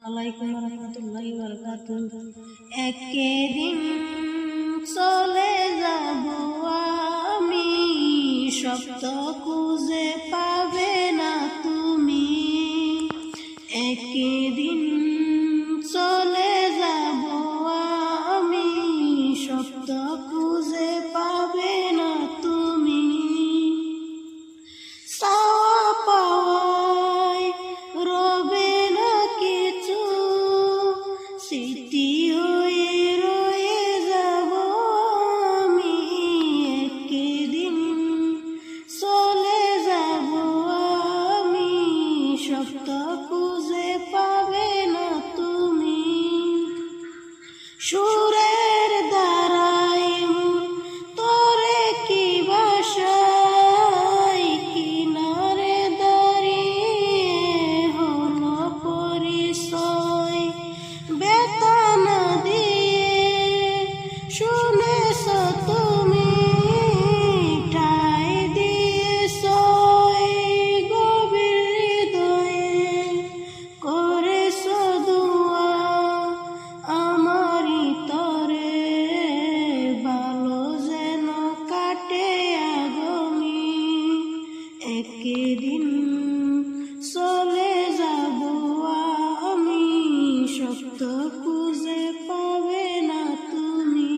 আলাইকুম রহমতুল্লাহি ওয়া বারাকাতুহু। একদিন চলে যাব আমি, শব্দ খুঁজে পাবে না তুমি। একদিন চলে যাব আমি, শব্দ খুঁজে পাবে না তুমি। চাওয়া পাওয়ায় রবে না কিছু, স্মৃতি হয়ে রয়ে যাব আমি। একদিন চলে যাব আমি, শব্দ খুঁজে পাবে না তুমি। সুরের দ্বারাই তোরে কি বাসাই, কিনারে দাঁড়িয়ে হলো পরিচয়। বেতানা দিয়ে শুনেছ তুমি, ঠাই দিয়েছ গভীর হৃদয়ে, করেছ দুয়া আমারই তরে। ভালো যেন কাটে আগামী, একদিন চলে যাব আমি, শব্দ